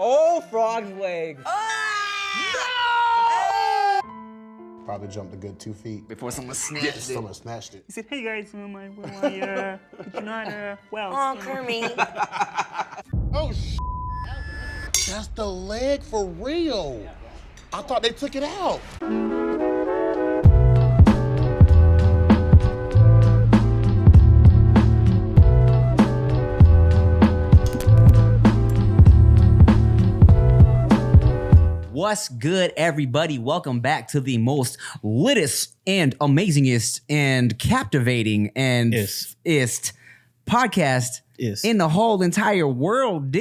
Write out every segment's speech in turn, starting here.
Oh, frog's legs. Probably jumped a good 2 feet. Before someone snatched it. Someone snatched it. He said, hey guys, could you not, Oh, Kermit. Oh, that's the leg for real. I thought they took it out. What's good, everybody? Welcome back to the most littest and amazingest and captivating and ist podcast in the whole entire world.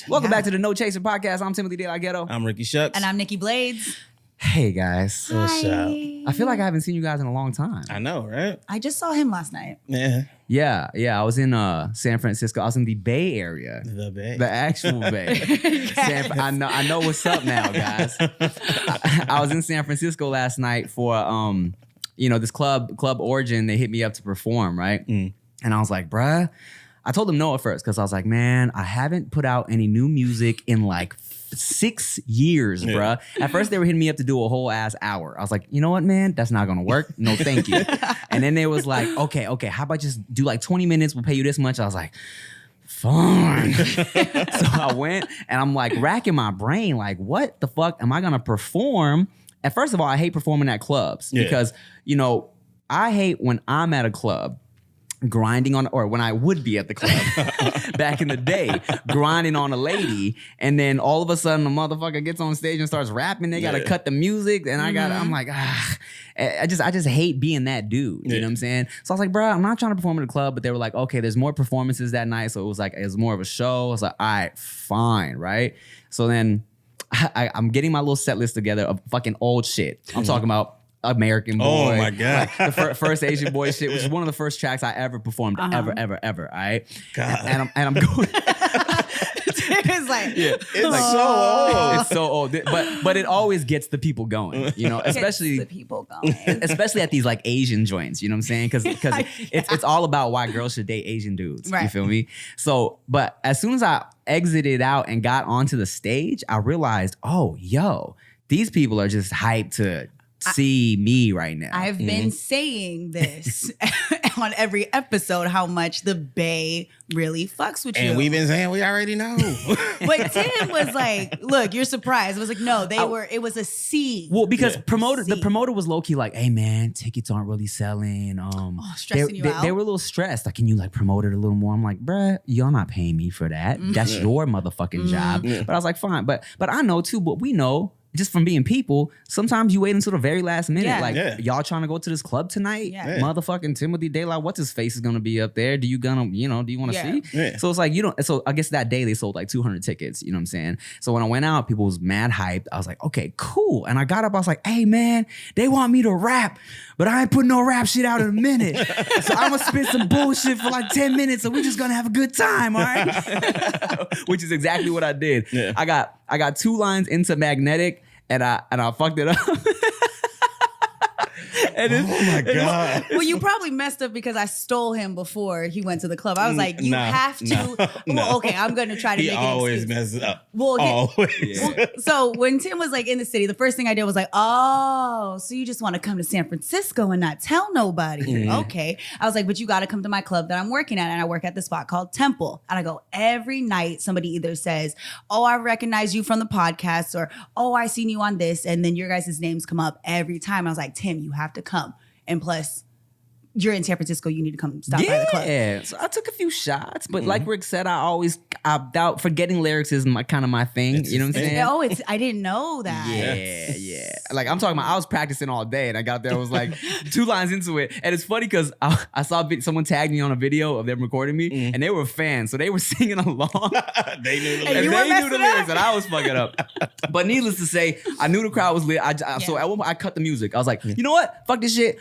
Welcome back to the No Chaser podcast. I'm Timothy Danielle. I'm Ricky Shucks. And I'm Nikki Blades. Hey guys. What's up? I feel like I haven't seen you guys in a long time. I know, right? I just saw him last night. Yeah. Yeah. I was in San Francisco. I was in the Bay Area. The Bay. The actual Bay. I know what's up now, guys. I was in San Francisco last night for this club Origin. They hit me up to perform, right? And I was like, bruh. I told them no at first because I was like, man, I haven't put out any new music in like 6 years, bruh. At first, they were hitting me up to do a whole ass hour. I was like, you know what, man? That's not gonna work. No, thank you. And then they was like, okay, how about just do like 20 minutes? We'll pay you this much. I was like, fine. So I went and I'm like racking my brain, like, what the fuck am I gonna perform? And first of all, I hate performing at clubs because, I hate when I'm at a club grinding on, or when I would be at the club back in the day, grinding on a lady, and then all of a sudden the motherfucker gets on stage and starts rapping. They gotta cut the music, and I'm like, I just hate being that dude. You know what I'm saying? So I was like, bro, I'm not trying to perform at the club, but they were like, okay, there's more performances that night, so it was more of a show. I was like, all right, fine, right? So then I'm getting my little set list together of fucking old shit. I'm talking about American Boy. Oh my God. Like the first Asian Boy shit, which is one of the first tracks I ever performed, ever, all right? God. And I'm going. It's like, It's so old. It's so old. But it always gets the people going, especially the people going. especially at these like Asian joints, you know what I'm saying? Because it's all about why girls should date Asian dudes. Right. You feel me? So, but as soon as I exited out and got onto the stage, I realized, oh, yo, these people are just hyped to see me right now. I've been saying this on every episode, how much the Bay really fucks with you. And we've been saying we already know. But Tim was like, look, you're surprised. I was like, no, it was a C. Well, because the promoter was low-key like, hey man, tickets aren't really selling. Stressing you out. They were a little stressed. Like, can you like promote it a little more? I'm like, bruh, y'all not paying me for that. That's your motherfucking job. But I was like, fine. But I know too, but we know, just from being people, sometimes you wait until the very last minute. Y'all trying to go to this club tonight? Yeah. Motherfucking Timothy Daylight, what's his face is gonna be up there? Do you want to see? Yeah. So it's like, so I guess that day they sold like 200 tickets, you know what I'm saying? So when I went out, people was mad hyped. I was like, okay, cool. And I got up, I was like, hey man, they want me to rap, but I ain't putting no rap shit out in a minute. So I'm gonna spit some bullshit for like 10 minutes and we're just gonna have a good time, all right? Which is exactly what I did. Yeah. I got 2 lines into Magnetic, and I fucked it up. Oh my God. Well, you probably messed up because I stole him before he went to the club. I was like, you have to. Well, okay, I'm going to try to make it. He always messes up. Well, always. Well, so when Tim was like in the city, the first thing I did was like, oh, so you just want to come to San Francisco and not tell nobody. Okay. I was like, but you got to come to my club that I'm working at. And I work at this spot called Temple. And I go every night, somebody either says, oh, I recognize you from the podcast, or, oh, I seen you on this. And then your guys' names come up every time. I was like, Tim, you have to come. And plus, you're in San Francisco, you need to come stop by the club. Yeah, so I took a few shots, but like Rick said, I doubt forgetting lyrics is my thing. You know what I'm saying? Oh, I didn't know that. Yeah. Like I'm talking about, I was practicing all day, and I got there, I was like 2 lines into it, and it's funny because I saw someone tagged me on a video of them recording me, and they were fans, so they were singing along. They knew the and lyrics. they knew the lyrics, and I was fucking up. But needless to say, I knew the crowd was lit. So at one point, I cut the music. I was like, you know what? Fuck this shit.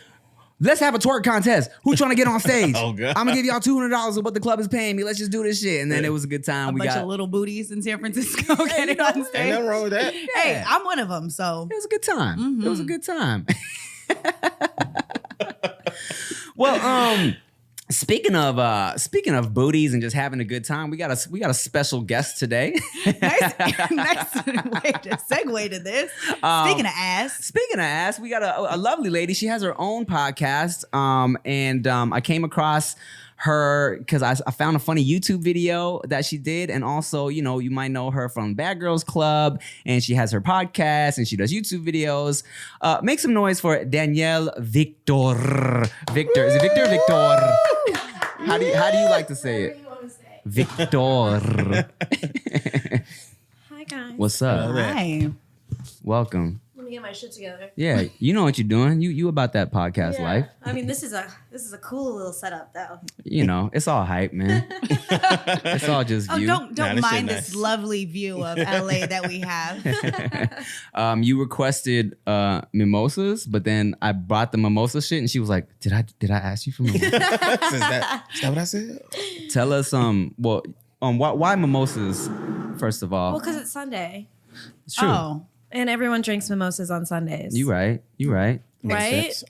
Let's have a twerk contest. Who's trying to get on stage? Oh, God. I'm gonna give y'all $200 of what the club is paying me. Let's just do this shit. And then it was a good time. A bunch of little booties in San Francisco getting on stage. Ain't nothing wrong with that. Hey, I'm one of them, so. It was a good time. It was a good time. Well, Speaking of booties and just having a good time, we got a special guest today. nice way to segue to this. Speaking of ass, we got a lovely lady. She has her own podcast. And I came across her because I found a funny YouTube video that she did, and also, you might know her from Bad Girls Club, and she has her podcast and she does YouTube videos. Make some noise for Danielle Victor. Victor, is it Victor? Victor. How do you like to say it? Victor. Hi guys. What's up? hi. Welcome. Let me get my shit together. Yeah, you know what you're doing. You about that podcast life. I mean, this is a cool little setup though. It's all hype, man. It's all just Oh, you. don't Nah, this mind shit this nice. lovely view of LA that we have. You requested mimosas, but then I brought the mimosa shit, and she was like, "Did I ask you for mimosas?" Is that what I said? Tell us why mimosas? First of all, Well, because it's Sunday it's true. Oh. and everyone drinks mimosas on Sundays. You right. Right? Makes sense.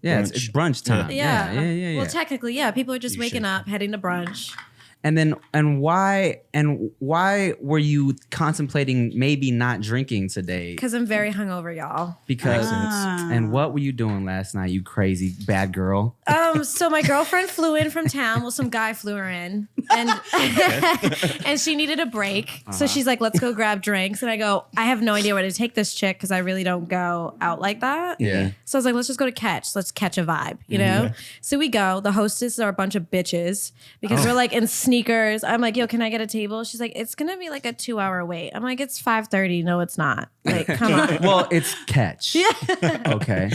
Yeah, it's brunch time. Yeah. Yeah. Well, technically, yeah. People are just You waking should. up, heading to brunch. And why were you contemplating maybe not drinking today? Because I'm very hungover, y'all. Because Ah. and what were you doing last night, you crazy bad girl? So my girlfriend flew in from town. Well, some guy flew her in, and and she needed a break. So she's like, "Let's go grab drinks." And I go, "I have no idea where to take this chick because I really don't go out like that." Yeah. So I was like, "Let's just go to Catch. Let's catch a vibe," you know. So we go. The hostess are a bunch of bitches because we're like in sneakers. I'm like, "Yo, can I get a table?" She's like, "It's gonna be like a 2-hour wait." I'm like, "It's 5:30. No, it's not. Like, come on." Well, it's catch. Yeah. Okay.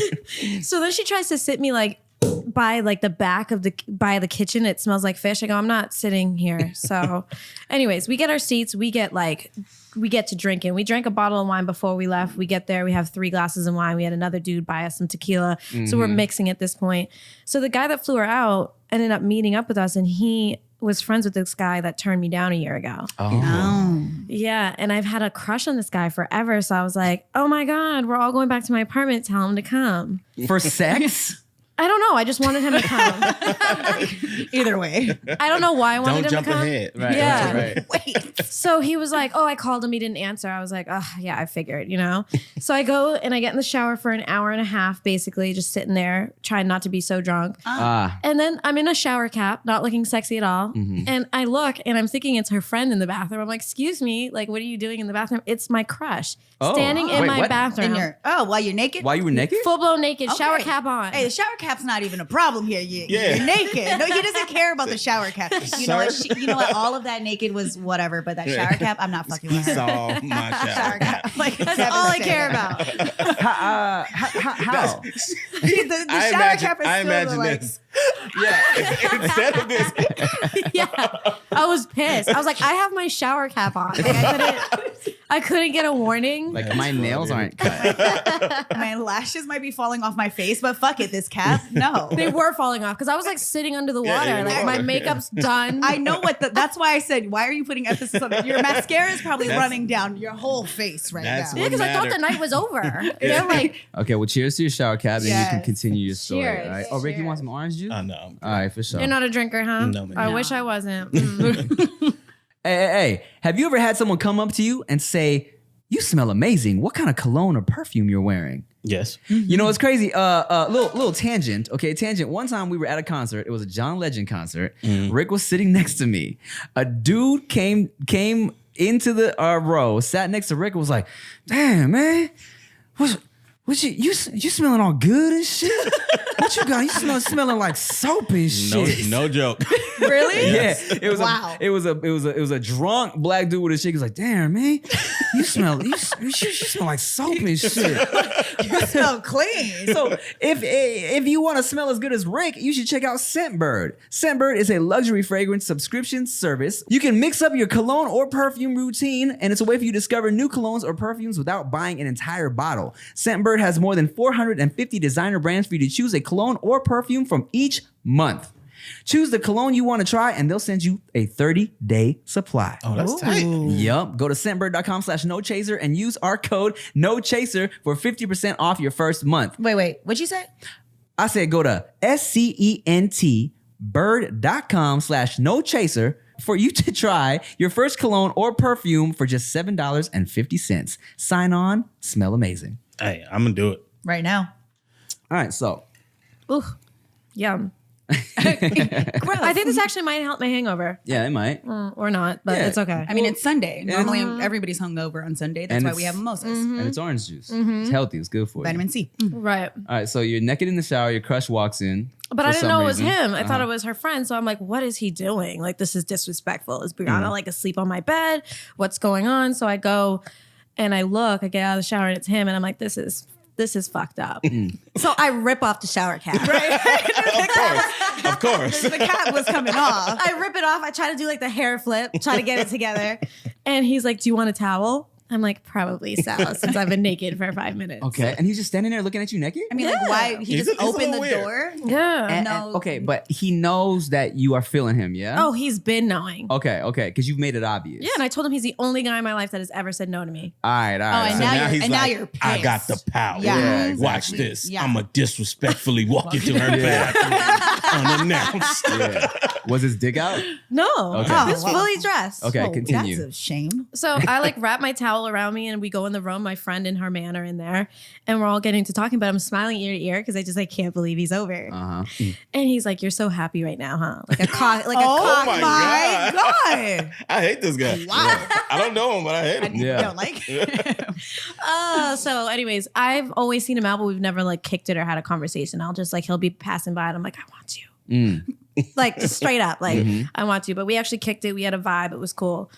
So then she tries to sit me like by like the back of by the kitchen. It smells like fish. I go, "I'm not sitting here." So anyways, we get our seats. We get to drinking. We drank a bottle of wine before we left. We get there. We have 3 glasses of wine. We had another dude buy us some tequila. So we're mixing at this point. So the guy that flew her out ended up meeting up with us, and he was friends with this guy that turned me down a year ago. Oh. Yeah, and I've had a crush on this guy forever. So I was like, "Oh my God, we're all going back to my apartment. Tell him to come." For sex? I don't know. I just wanted him to come. Either way. I don't know why I wanted Don't him jump to come. ahead. Right. Yeah. Right. Wait. So he was like, "Oh, I called him. He didn't answer." I was like, "Oh, yeah, I figured, you know." So I go and I get in the shower for an hour and a half, basically just sitting there, trying not to be so drunk. And then I'm in a shower cap, not looking sexy at all. And I look and I'm thinking it's her friend in the bathroom. I'm like, "Excuse me, like, what are you doing in the bathroom?" It's my crush standing in Wait, my what? bathroom. While you're naked? While you were naked? Full blown naked, shower Okay. cap on. Hey, the shower cap's not even a problem here. Yeah. You're naked. No, he doesn't care about the shower cap. You know what? You know what? All of that naked was whatever, but that shower cap, I'm not fucking He with her. saw my shower cap. Like, That's all I care about. How? The I shower imagine, cap is I still imagine like, this. Yeah. Instead of this, Yeah, I was pissed. I was like, I have my shower cap on. Like, I couldn't get a warning. Like my nails aren't cut. my lashes might be falling off my face, but fuck it, this cap, no. They were falling off because I was like sitting under the Yeah, water. in the Like my water. makeup's done. I know that's why I said, why are you putting emphasis on it? Your mascara is probably running down your whole face right That's now. yeah, because I thought the matter. night was over. They're like, Okay, well, cheers to your shower cap, and you can Yes. continue your story. Cheers. All right. Oh, Rick, you want Cheers. some orange juice? no. All right, for sure. "You're not a drinker, huh?" No, man. I No. wish I wasn't. Mm. Hey, have you ever had someone come up to you and say, "You smell amazing. What kind of cologne or perfume you're wearing?" Yes. You know, it's crazy. Little tangent. Okay, tangent. One time we were at a concert. It was a John Legend concert. Rick was sitting next to me. A dude came into the row, sat next to Rick, and was like, "Damn, man, what you smelling all good and shit? What you got? You smelling like soap and shit." No joke. Really? Yeah, it was Wow. it was a drunk black dude with a shit. He was like, "Damn, man, you smell like soap and shit." You smell clean. So if you want to smell as good as Rick, you should check out Scentbird. Scentbird is a luxury fragrance subscription service. You can mix up your cologne or perfume routine, and it's a way for you to discover new colognes or perfumes without buying an entire bottle. Scentbird has more than 450 designer brands for you to choose a cologne or perfume from each month. Choose the cologne you want to try, and they'll send you a 30-day supply. Oh, that's tight. Yep. Go to scentbird.com/nochaser and use our code NOCHASER for 50% off your first month. Wait, what'd you say? I said go to bird.com/nochaser for you to try your first cologne or perfume for just $7.50. Sign on, smell amazing. Hey, I'm gonna do it. Right now. All right, so Ooh, yum. I think this actually might help my hangover. yeah, it might. Or not, but Yeah. it's okay. I mean, it's Sunday. Normally, everybody's hungover on Sunday. That's And why we have mimosas. And it's orange juice. It's healthy. It's good for you. Vitamin C. Right. All right, so you're naked in the shower. Your crush walks in. But for I didn't some know it was reason. him. I thought it was her friend. So I'm like, what is he doing? Like, this is disrespectful. Is Brianna like asleep on my bed? What's going on? So I go and I look, I get out of the shower and it's him. And I'm like, this is fucked up. So I rip off the shower cap. Of course. The cap was coming off. I rip it off. I try to do like the hair flip, try to get it together. And he's like, do you want a towel? I'm like, probably so, since I've been naked for 5 minutes. Okay, and he's just standing there looking at you naked? I mean, like, why? He He's just a opened little the weird. door. Yeah. No. Okay, but he knows that you are feeling him, yeah? Oh, he's been knowing. Okay, because you've made it obvious. Yeah, and I told him he's the only guy in my life that has ever said no to me. All right. and So now you're- he's and now like, you're I got the pissed. power. Yeah. Yeah, Watch exactly. this. Yeah. I'm going to disrespectfully walk into her bathroom unannounced. Yeah. Was his dick out? No, Okay. he's fully dressed. Okay, continue. That's a shame. So I like wrap my towel around me and we go in the room. My friend and her man are in there and we're all getting to talking, but I'm smiling ear to ear because I just like can't believe he's over. Uh-huh. And he's like, "You're so happy right now, huh?" Like a cock, like a Oh cock. my God. God. I hate this guy. Wow. I don't know him, but I hate him. Yeah. Don't like him. So anyways, I've always seen him out, but we've never like kicked it or had a conversation. I'll just like, he'll be passing by and I'm like, I want you. Like just straight up, like I want you. But we actually kicked it. We had a vibe. It was cool.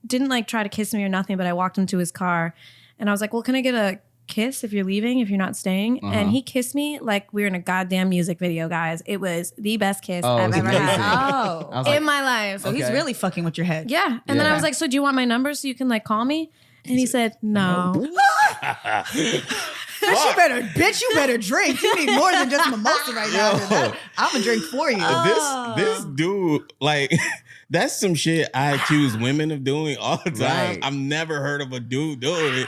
Didn't like try to kiss me or nothing, but I walked him to his car and I was like, well, can I get a kiss if you're leaving, if you're not staying? And he kissed me like we were in a goddamn music video, guys. It was the best kiss Oh, it I've was ever amazing. had Oh. I was like, in my life. So he's Okay. really fucking with your head. Yeah. And then I Yeah. was like, so do you want my number so you can like call me? And he said, no. Bitch, you better drink. You need more than just mimosa right now. Yo. I'm gonna drink for you. This dude, like, that's some shit I accuse women of doing all the time. Right. I've never heard of a dude doing it.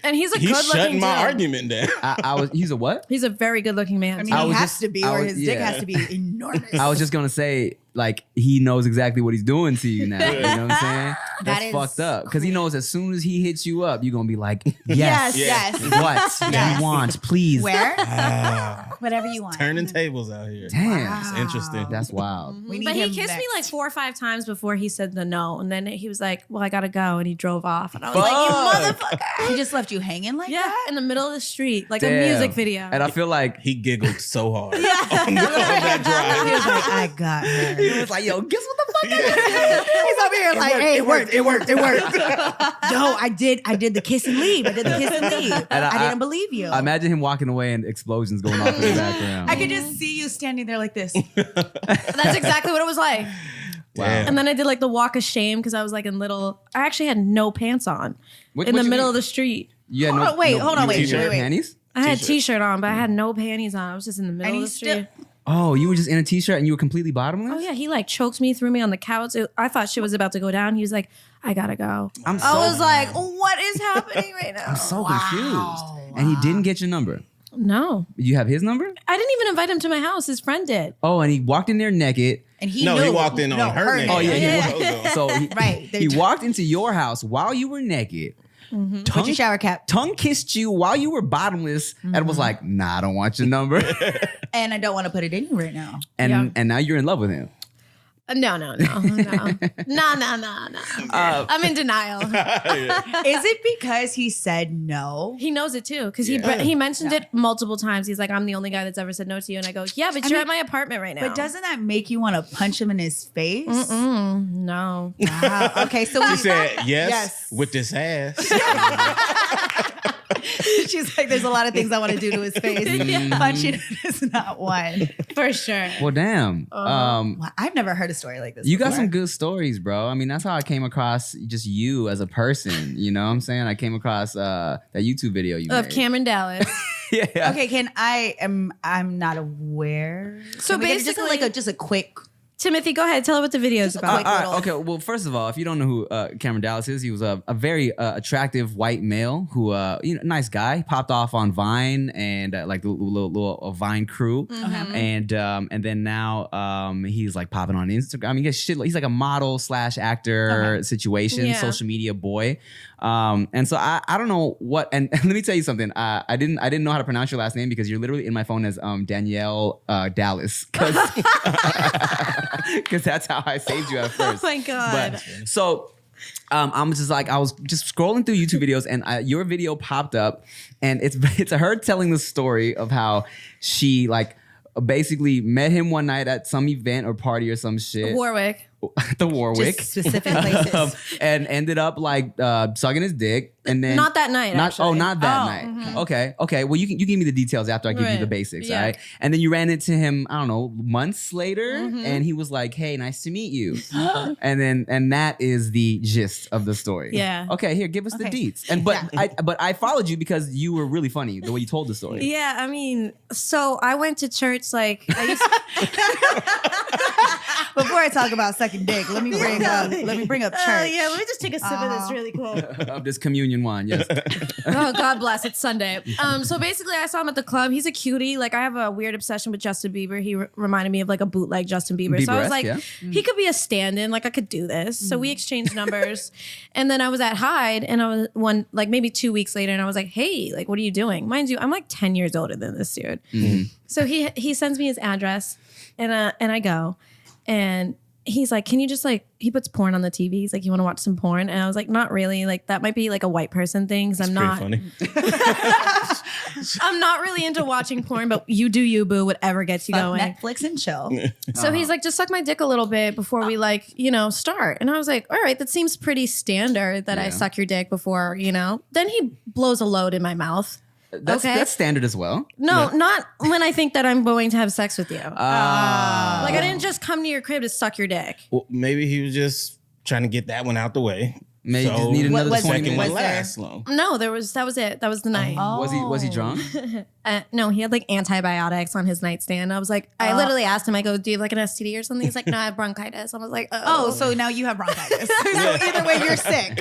And he's a He's good looking shutting my dude. argument down. he's a what? He's a very good looking man. I mean, I he was has just- to be, I or was- his dick yeah. has to be enormous. I was just gonna say, like, he knows exactly what he's doing to you now. You know what I'm saying? That's is fucked up. Because he knows as soon as he hits you up, you're gonna be like, yes, yes. yes. What do you want, please? Where? Whatever you want. Turning tables out here. Damn. It's interesting. That's wild. We need But he him kissed me next. like 4 or 5 times before he said the no. And then he was like, well, I gotta go. And he drove off. And I was like, you motherfucker. He just left you hanging like Yeah, that? in the middle of the street, like Damn. a music video. And I feel like He giggled so hard on that He was drive. like, I got her. he was like, yo, guess what the fuck? He's over here like, hey, it worked. Yo, I did the kiss and leave. I did the kiss and leave. And I didn't believe you. I imagine him walking away and explosions going off in the background. I could just see you standing there like this. That's exactly what it was like. Damn. And then I did like the walk of shame because I was like I actually had no pants on What in the you middle mean? of the street. You had Hold on, wait, hold on, you wait, t-shirt, wait. panties? I had a t-shirt on, but I had no panties on. I was just in the middle And of he the street. still. Oh, you were just in a t-shirt and you were completely bottomless? Oh yeah, he like choked me, threw me on the couch. I thought shit was about to go down. He was like, I gotta go. I'm so, I was like, what is happening right now? I'm so confused. And he didn't get your number. No. You have his number? I didn't even invite him to my house. His friend did. Oh, and he walked in there naked. And he No, knew. he walked in on her naked. Oh, yeah, Yeah. So he, Right. he walked into your house while you were naked. Put your shower cap. Tongue kissed you while you were bottomless and was like, nah, I don't want your number. And I don't want to put it in you right now. and Yeah. and now you're in love with him. No. I'm in denial. Is it because he said no? He knows it too because he mentioned it multiple times. He's like, I'm the only guy that's ever said no to you. And I go, yeah, but you're mean, at my apartment right now. But doesn't that make you want to punch him in his face? No. Wow. Okay, so She we said, yes, Yes. with this ass. She's like, there's a lot of things I want to do to his face. Punching is not one. For sure. Well, damn. Wow, I've never heard a story like this. You got before. some good stories, bro. I mean, that's how I came across just you as a person. You know what I'm saying? I came across that YouTube video you Of made. Cameron Dallas. Yeah. Okay, I'm not aware. So Can we get just basically- just a quick Timothy, go ahead. Tell her what the video is about. Okay, well, first of all, if you don't know who Cameron Dallas is, he was a very attractive white male who, nice guy. He popped off on Vine and like the little Vine crew, and then now he's like popping on Instagram. I mean, he's like a model / actor situation, social media boy. And so I don't know what. And let me tell you something. I didn't know how to pronounce your last name because you're literally in my phone as Danielle Dallas. Because that's how I saved you at first. Oh my God. But, so I'm just like, I was just scrolling through YouTube videos and your video popped up and it's her telling the story of how she like basically met him one night at some event or party or some shit. Warwick. The Warwick. Just specific places. And ended up like sucking his dick. And then Not that night, actually. Not that night. Okay. Well, you give me the details after I give you the basics, all right? And then you ran into him, I don't know, months later, and he was like, "Hey, nice to meet you." and that is the gist of the story. Yeah. Okay, here, give us the deets. And but I followed you because you were really funny the way you told the story. Yeah, I mean, so I went to church like I used Before I talk about sucking dick, let me bring up church. yeah, let me just take a sip of this really quick. Of this communion wine, yes. Oh, God bless. It's Sunday. So basically, I saw him at the club. He's a cutie. Like, I have a weird obsession with Justin Bieber. He reminded me of like a bootleg Justin Bieber. So I was like, he could be a stand-in. Like, I could do this. So we exchanged numbers. And then I was at Hyde, and I was maybe 2 weeks later, and I was like, hey, like, what are you doing? Mind you, I'm like 10 years older than this dude. So he sends me his address, and I go, and he's like, can you just like, he puts porn on the TV. He's like, you want to watch some porn? And I was like, not really. Like, that might be like a white person thing. Cause I'm not funny. I'm not really into watching porn, but you do you, boo, whatever gets you going. Netflix and chill. So he's like, just suck my dick a little bit before we like, start. And I was like, all right, that seems pretty standard that I suck your dick before, Then he blows a load in my mouth. That's standard as well. No, not when I think that I'm going to have sex with you. Like, I didn't just come to your crib to suck your dick. Well, maybe he was just trying to get that one out the way. Maybe just need another 20 second minutes. one last long. No, that was it. That was the night. Was he drunk? No, he had like antibiotics on his nightstand. I was like, I literally asked him, I go, do you have like an STD or something? He's like, no, I have bronchitis. I was like, Oh, so now you have bronchitis. So either way, you're sick.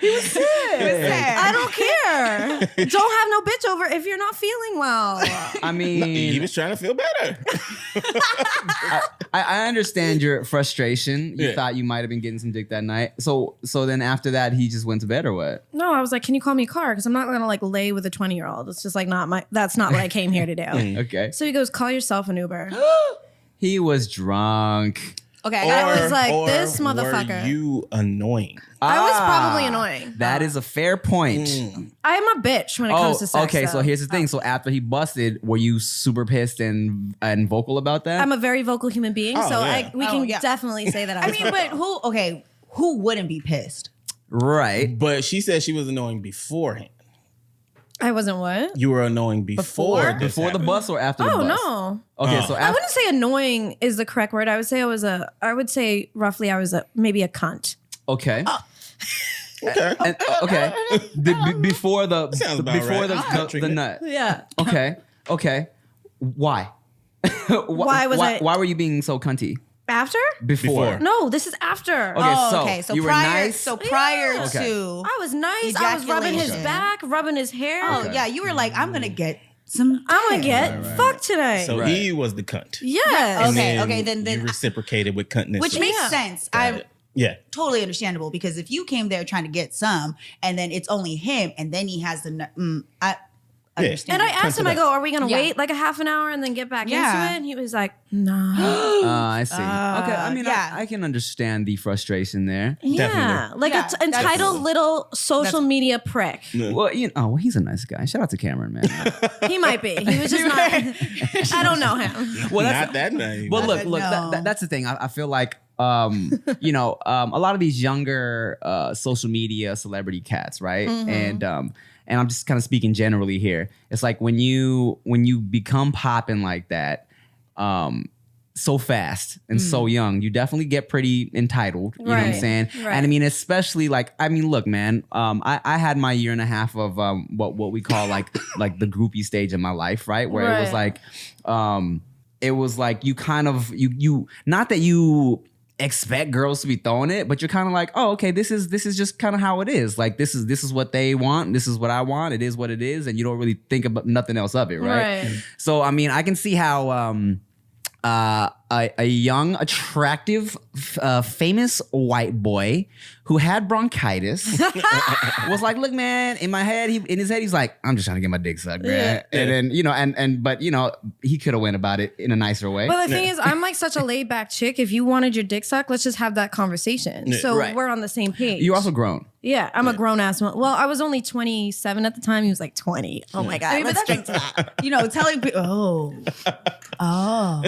He was sick. I don't care. Don't have no bitch over if you're not feeling well. I mean, He was trying to feel better. I understand your frustration. You thought you might have been getting some dick that night. So then after that, he just went to bed or what? No, I was like, can you call me a car? Because I'm not going to like lay with a 20-year-old. It's just like that's not what I came here to do. Okay. So he goes, call yourself an Uber. He was drunk. Okay, I was like, Or this motherfucker. Were you annoying? I was probably annoying. That is a fair point. I'm a bitch when it comes to sex. Okay, though. so here's the thing. So after he busted, were you super pissed and vocal about that? I'm a very vocal human being, so yeah. we can definitely say that I was vocal. but who wouldn't be pissed? Right. But she said she was annoying beforehand. I wasn't what? You were annoying before this Before the happened. bus or after the Oh, bus? no. Okay, so I after, wouldn't say annoying is the correct word. I would say I would say roughly I was maybe a cunt. okay. Okay. And, okay. Before the Sounds about before right. the nut. Yeah. Okay. Why? Why was I- Why were you being so cunty? After? Before. No, this is after. Okay, so you were prior, nice. So prior Okay. to I was nice. I was rubbing his Ejaculation. back, rubbing his hair. Oh yeah, you were like, I'm gonna get some. I'm gonna get fucked today. So he was the cunt. yes. Okay, then you reciprocated with cuntness. which makes Yeah. sense. yeah. Totally understandable because if you came there trying to get some and then it's only him and then he has the I understand. And I asked him, I go, are we gonna Yeah. wait like a half an hour and then get back Yeah. into it? And he was like, no. I see. Okay, I mean, yeah. I can understand the frustration there. Yeah. Definitely. Like Yeah, an entitled little social media prick. Well, he's a nice guy. Shout out to Cameron, man. He might be. He was just not. I don't know him. Well, Not that naive. Well, look, No. that's the thing. I feel like, a lot of these younger social media celebrity cats, right? And I'm just kind of speaking generally here. It's like when you become popping like that, so fast and so young, you definitely get pretty entitled. You know what I'm Right, saying? right. And I mean, especially look, man, I had my year and a half of what we call like the groupie stage in my life, right? Where it was Right. like, it was like you kind of you not that you expect girls to be throwing it, but you're kind of like, oh, okay, this is just kind of how it is. Like this is what they want. This is what I want. It is what it is, and you don't really think about nothing else of it, right? So I mean, I can see how a young, attractive, famous white boy who had bronchitis was like, look, man, in his head, he's like, I'm just trying to get my dick sucked, man. Yeah. And then, but he could have went about it in a nicer way. But the thing is, I'm like such a laid back chick. If you wanted your dick sucked, let's just have that conversation. So we're on the same page. You're also grown. Yeah, I'm a grown ass one. Well, I was only 27 at the time. He was like 20. Oh my God. Let's drink to that. Telling people, oh.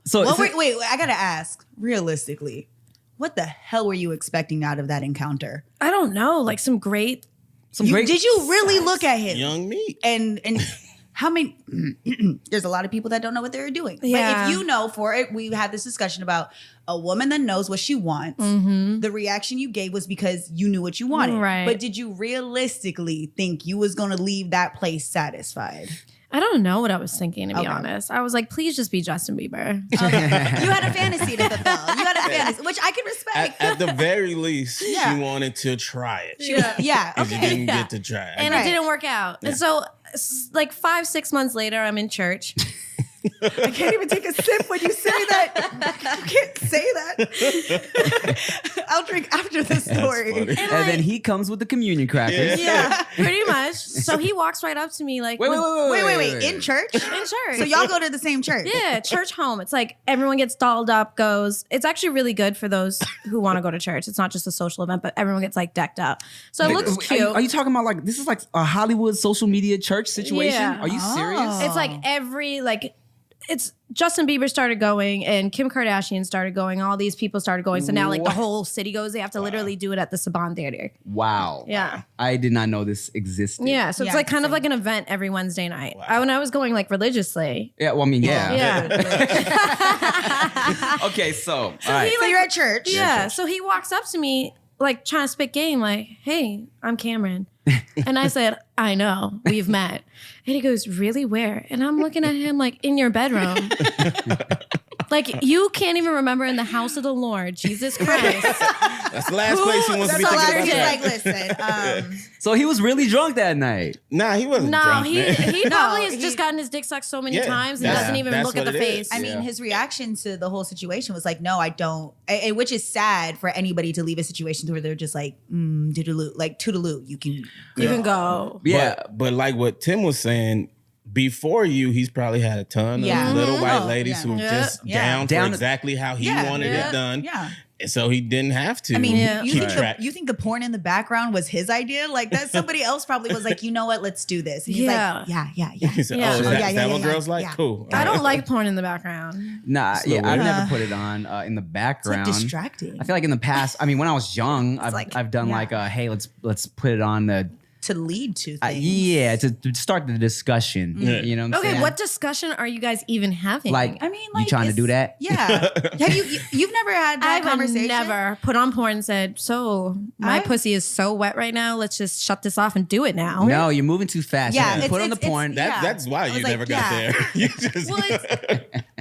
So wait, I gotta ask, realistically, what the hell were you expecting out of that encounter? I don't know, like some great. Did you really look at him? Young meat. And how many? There's a lot of people that don't know what they're doing. Yeah. But if you know for it, we had this discussion about a woman that knows what she wants. Mm-hmm. The reaction you gave was because you knew what you wanted. Right. But did you realistically think you was gonna leave that place satisfied? I don't know what I was thinking, to be honest. I was like, please just be Justin Bieber. You had a fantasy to fulfill. You had a fantasy, which I can respect. At the very least, she wanted to try it. Yeah. If you didn't get to try it. And it didn't work out. And so, like 5-6 months later, I'm in church. I can't even take a sip when you say that. You can't say that. I'll drink after the story. And then he comes with the communion crackers. Yeah, pretty much. So he walks right up to me like, wait. In church? In church. So y'all go to the same church? Yeah, church home. It's like everyone gets dolled up, goes. It's actually really good for those who want to go to church. It's not just a social event, but everyone gets like decked up. So it looks cute. Are you talking about like, this is like a Hollywood social media church situation? Yeah. Are you serious? It's like it's Justin Bieber started going and Kim Kardashian started going. All these people started going. So now like the whole city goes. They have to literally do it at the Saban Theater. Wow. Yeah. I did not know this existed. Yeah. So it's like kind of like an event every Wednesday night. Wow. When I was going like religiously. Yeah. Well, I mean, yeah. Yeah. Okay. So so you're at church. Yeah. So he walks up to me like trying to spit game like, hey, I'm Cameron. And I said, I know, we've met. And he goes, really, where? And I'm looking at him like, in your bedroom. Like, you can't even remember in the house of the Lord, Jesus Christ. That's the last place he wants to be thinking about that. Like, listen. So he was really drunk that night. Nah, he wasn't drunk. He probably has just gotten his dick sucked so many times and doesn't even look at the face. I mean, his reaction to the whole situation was like, no, I don't. And which is sad for anybody to leave a situation where they're just like, doodaloo, like toodaloo, you can go. Yeah. But like what Tim was saying, before you, he's probably had a ton of little white ladies who were just down for exactly how he wanted it done. Yeah. And so he didn't have to. I mean, you think the porn in the background was his idea? Like that somebody else probably was like, you know what, let's do this. And he's like, yeah. He said, oh, is that what girls like? Cool. I don't like porn in the background. Nah, I've never put it on in the background. It's like distracting. I feel like in the past, I mean, when I was young, I've done like, hey, let's put it on the to lead to things. To start the discussion. You know what I'm saying? Okay, what discussion are you guys even having? Like, I mean, like, you trying to do that? Yeah. You've never had that conversation? I've never put on porn and said, so my pussy is so wet right now, let's just shut this off and do it now. No, you're moving too fast. Yeah. Put on the porn. That's why you never got there. You just... Well,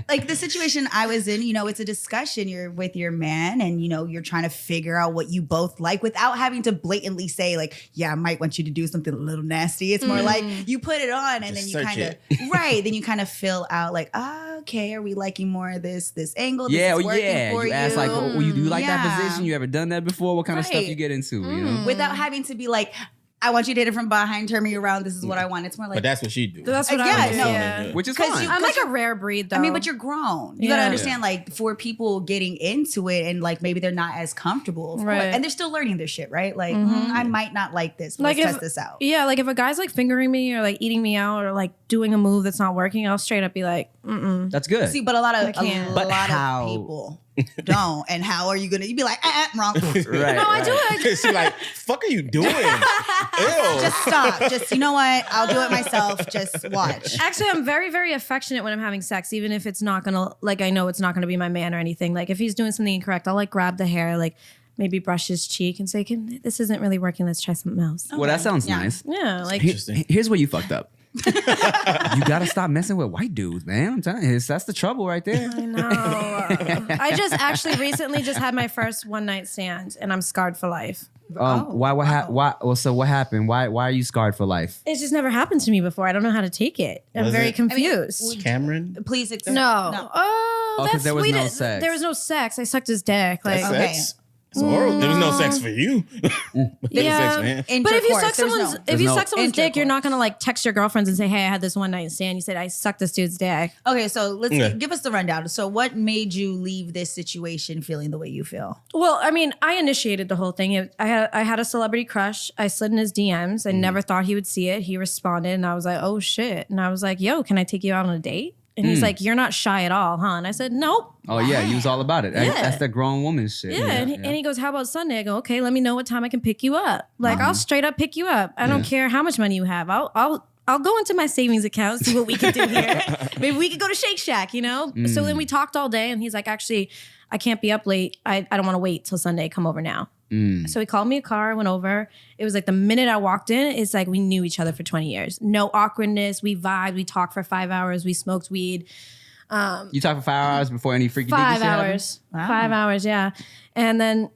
like the situation I was in, it's a discussion. You're with your man and, you're trying to figure out what you both like without having to blatantly say like, yeah, I might want you to do something a little nasty. It's more like you put it on and just then you kind of, then you kind of fill out like, okay, are we liking more of this angle? This is working for you ask like, oh, you like that position? You ever done that before? What kind of stuff you get into, Without having to be like, I want you to hit it from behind, turn me around. This is what I want. It's more like, but that's what she do. That's what I which is fine. I'm like a rare breed, though. I mean, but you're grown. You gotta understand, like, for people getting into it and like maybe they're not as comfortable, right? And they're still learning their shit, right? Like, I might not like this. But like, let's test this out. Yeah, like if a guy's like fingering me or like eating me out or like doing a move that's not working, I'll straight up be like, That's good. See, but a lot of people don't. And how are you gonna? You'd be like, wrong. Right. No, I do it. She's like, fuck are you doing? Ew. Just stop. Just, you know what? I'll do it myself. Just watch. Actually, I'm very, very affectionate when I'm having sex, even if it's not gonna, like, I know it's not gonna be my man or anything. Like, if he's doing something incorrect, I'll like grab the hair, like maybe brush his cheek and say, this isn't really working. Let's try something else. Well, that sounds nice. Yeah, like Here's where you fucked up. You gotta stop messing with white dudes, man. I'm telling you, that's the trouble right there. I know. I just actually recently just had my first one night stand, and I'm scarred for life. So what happened? Why are you scarred for life? It's just never happened to me before. I don't know how to take it. I'm very confused. Cameron? Please explain. No. Oh, that's because there was sweet. no sex. There was no sex. I sucked his dick. Like, Sex? It's horrible. There was no sex for you. yeah. Man. But if you suck There's someone's dick, you're not gonna like text your girlfriends and say, "Hey, I had this one night stand." You said, "I sucked this dude's dick." Okay, so let's give us the rundown. So, what made you leave this situation feeling the way you feel? Well, I mean, I initiated the whole thing. I had a celebrity crush. I slid in his DMs. I never thought he would see it. He responded, and I was like, "Oh shit!" And I was like, "Yo, can I take you out on a date?" And he's like, "You're not shy at all, huh?" And I said, "Nope." Oh yeah, he was all about it. Yeah. That's the grown woman shit. Yeah, and he goes, "How about Sunday?" I go, "Okay, let me know what time I can pick you up. Like, I'll straight up pick you up. I don't care how much money you have. I'll go into my savings account, see what we can do here. Maybe we could go to Shake Shack, you know?" So then we talked all day, and he's like, "Actually, I can't be up late. I don't want to wait till Sunday. Come over now." So he called me a car, went over. It was like the minute I walked in, it's like we knew each other for 20 years. No awkwardness. We vibed. We talked for 5 hours. We smoked weed. You talked for 5 hours before any freaky 5 hours. Wow. 5 hours, yeah. And then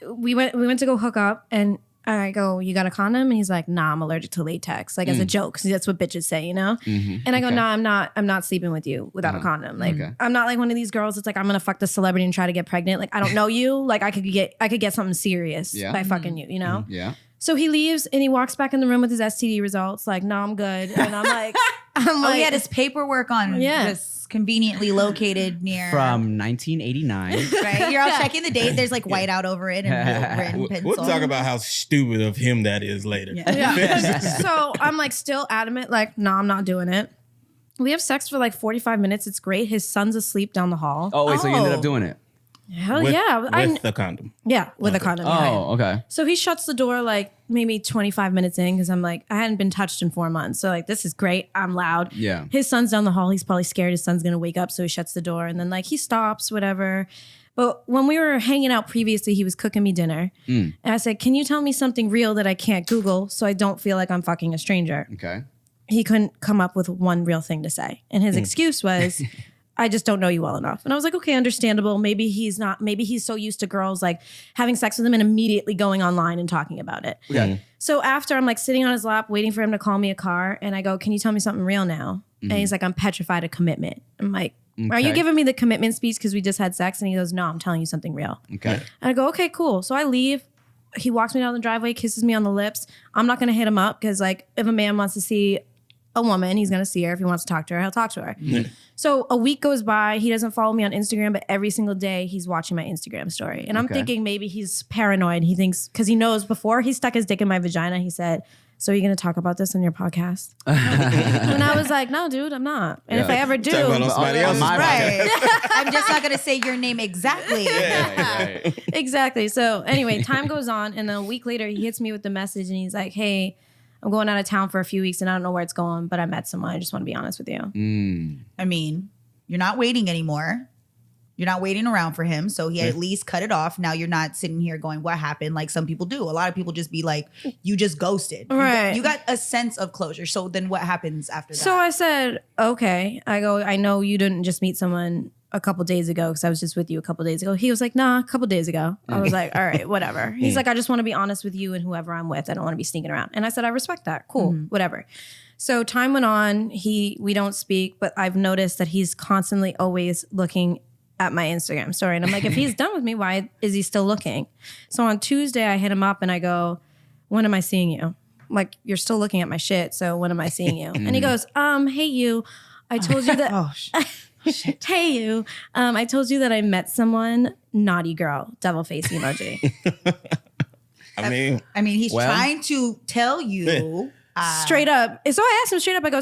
we went to go hook up, and I go, "You got a condom?" And he's like, "Nah, I'm allergic to latex," like as a joke, because that's what bitches say, you know. And I go, "No, I'm not sleeping with you without a condom. Like, I'm not like one of these girls that's like, I'm gonna fuck the celebrity and try to get pregnant. Like, I don't know you. Like, I could get something serious by fucking you, you know." Yeah. So he leaves and he walks back in the room with his STD results. Like, "No, I'm good." And I'm like, He had his paperwork on this conveniently located near From 1989. right. You're all checking the date. There's like white out over it and written pencil. We'll talk about how stupid of him that is later. Yeah. So I'm like still adamant, like, "No, I'm not doing it." We have sex for like 45 minutes. It's great. His son's asleep down the hall. Oh wait, so you ended up doing it? Hell With, yeah. With the condom. Yeah, with a condom. Oh, okay. So he shuts the door like maybe 25 minutes in, because I'm like, I hadn't been touched in 4 months. So like, this is great. I'm loud. Yeah. His son's down the hall. He's probably scared his son's going to wake up. So he shuts the door, and then like he stops, whatever. But when we were hanging out previously, he was cooking me dinner. And I said, "Can you tell me something real that I can't Google so I don't feel like I'm fucking a stranger?" Okay. He couldn't come up with one real thing to say. And his excuse was, "I just don't know you well enough." And I was like, okay, understandable. Maybe he's so used to girls like having sex with him and immediately going online and talking about it. Yeah. So after, I'm like sitting on his lap waiting for him to call me a car, and I go, "Can you tell me something real now?" And he's like, "I'm petrified of commitment." I'm like, "Are you giving me the commitment speech because we just had sex?" And he goes, "No, I'm telling you something real." Okay. And I go, "Okay, cool." So I leave. He walks me down the driveway, kisses me on the lips. I'm not going to hit him up, because like if a man wants to see a woman, he's going to see her. If he wants to talk to her, he'll talk to her. So a week goes by. He doesn't follow me on Instagram, but every single day he's watching my Instagram story. And I'm thinking maybe he's paranoid. He thinks, because he knows before he stuck his dick in my vagina, he said, "So are you going to talk about this on your podcast?" And I was like, "No, dude, I'm not. And if I ever do, Talk about on somebody else's Right. I'm just not going to say your name exactly. Right. Exactly. So anyway, time goes on, and then a week later he hits me with the message, and he's like, "Hey, I'm going out of town for a few weeks and I don't know where it's going, but I met someone. I just want to be honest with you." I mean, you're not waiting anymore. You're not waiting around for him. So he at least cut it off. Now you're not sitting here going, "What happened?" Like some people do. A lot of people just be like, "You just ghosted." Right. You got a sense of closure. So then what happens after that? So I said, "Okay." I go, "I know you didn't just meet someone a couple days ago, because I was just with you a couple days ago." He was like, "Nah, a couple days ago." I was like, "All right, whatever." He's like, "I just want to be honest with you and whoever I'm with. I don't want to be sneaking around." And I said, "I respect that. Cool, whatever." So time went on. We don't speak, but I've noticed that he's constantly always looking at my Instagram story. And I'm like, if he's done with me, why is he still looking? So on Tuesday, I hit him up and I go, "When am I seeing you? Like, you're still looking at my shit. So when am I seeing you?" And he goes, "Hey you, I told you that." Shit. "Hey you, I told you that I met someone." Naughty girl, devil face emoji. I mean, he's trying to tell you. Straight up. So I asked him straight up. I go,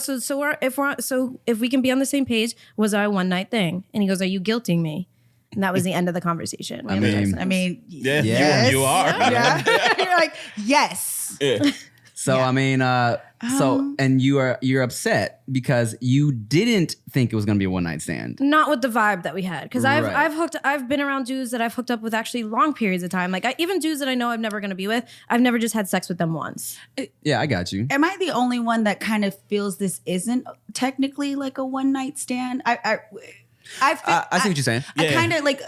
if we can be on the same page, was I a one night thing? And he goes, "Are you guilting me?" And that was the end of the conversation. Yes. you are. Yeah. You're like, yes. So I mean, and you're upset because you didn't think it was gonna be a one night stand. Not with the vibe that we had, because I've been around dudes that I've hooked up with actually long periods of time. Like even dudes that I know I'm never gonna be with, I've never just had sex with them once. Yeah, I got you. Am I the only one that kind of feels this isn't technically like a one night stand? I see what you're saying. I kind of like